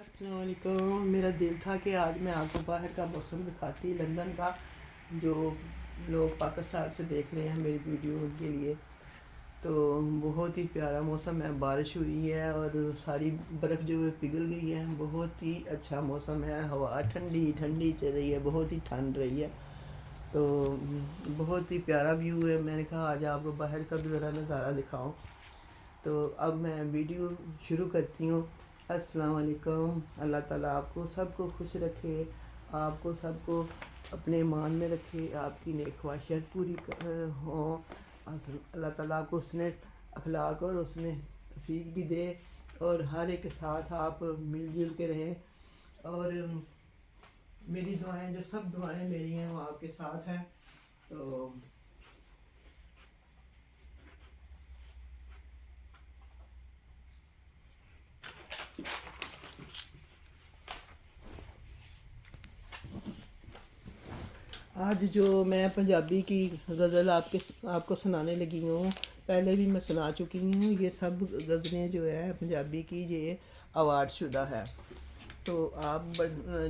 अस्सलाम वालेकुम। मेरा दिल था कि आज मैं आपको बाहर का मौसम दिखाती, लंदन का, जो लोग पाकिस्तान से देख रहे हैं मेरी वीडियो, उनके लिए। तो बहुत ही प्यारा मौसम है, बारिश हुई है और सारी बर्फ़ जो है पिघल गई है। बहुत ही अच्छा मौसम है, हवा ठंडी ठंडी चल रही है, बहुत ही ठंड रही है। तो बहुत ही प्यारा व्यू है। मैंने कहा आज आपको बाहर का भी ज़रा नज़ारा दिखाऊं। तो अब मैं वीडियो शुरू करती हूँ। अस्सलाम वालेकुम। अल्लाह ताला आपको सबको खुश रखे, आपको सबको अपने ईमान में रखे, आपकी नेक ख्वाहिशात पूरी हों। अल्लाह ताला आपको उसने अखलाक और उसने तौफीक भी दे, और हर एक के साथ आप मिलजुल के रहें। और मेरी दुआएं, जो सब दुआएं मेरी हैं, वो आपके साथ हैं। तो आज जो मैं पंजाबी की गज़ल आपको सुनाने लगी हूँ, पहले भी मैं सुना चुकी हूँ। ये सब गज़लें जो है पंजाबी की, ये अवार्ड शुदा है। तो आप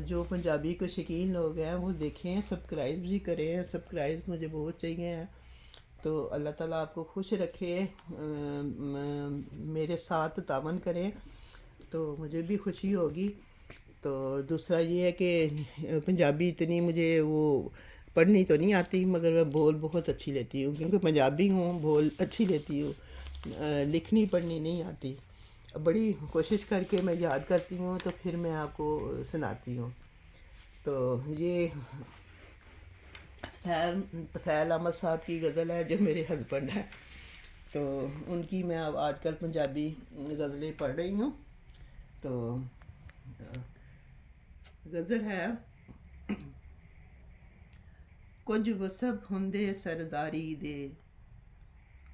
जो पंजाबी के शौकीन लोग हैं वो देखें, सब्सक्राइब भी करें। सब्सक्राइब मुझे बहुत चाहिए हैं। तो अल्लाह ताला आपको खुश रखे, मेरे साथ तावन करें तो मुझे भी खुशी होगी। तो दूसरा ये है कि पंजाबी इतनी मुझे वो पढ़नी तो नहीं आती, मगर मैं बोल बहुत अच्छी लेती हूँ, क्योंकि पंजाबी हूँ, बोल अच्छी लेती हूँ। लिखनी पढ़नी नहीं आती। बड़ी कोशिश करके मैं याद करती हूँ, तो फिर मैं आपको सुनाती हूँ। तो ये तफ़ैल अहमद साहब की गज़ल है, जो मेरे हस्बैंड हैं। तो उनकी मैं अब आजकल पंजाबी गज़लें पढ़ रही हूँ। तो गज़ल है। कुछ वसब हुंदे सरदारी दे,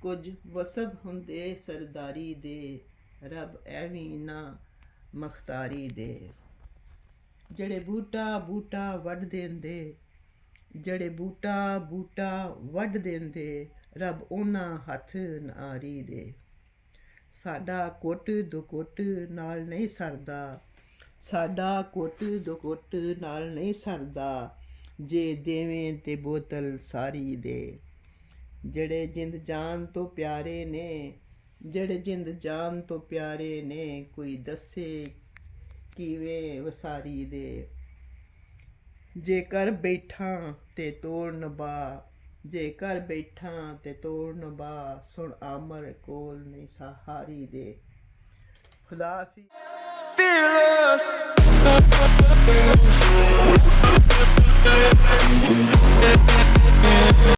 कुछ वसब हुंदे सरदारी दे, रब एवी ना मख्तारी दे। जड़े बूटा बूटा वड देंदे, जड़े बूटा बूटा वड देंदे, रब ओना हथ नारी दे। साडा कुट दो कुट नाल नहीं सरदा, साडा कुट दो कुट नाल नहीं सरदा, जे देवें ते बोतल सारी दे। जड़े जिंद जान तो प्यारे ने, जड़े जिंद जान तो प्यारे ने, कोई दसे किवें वसारी दे। जे कर बैठा ते तोड़ नबा, जे कर बैठा ते तोड़ नबा, सुन आमर कोल नहीं सहारी दे। खुदा हाफिज़।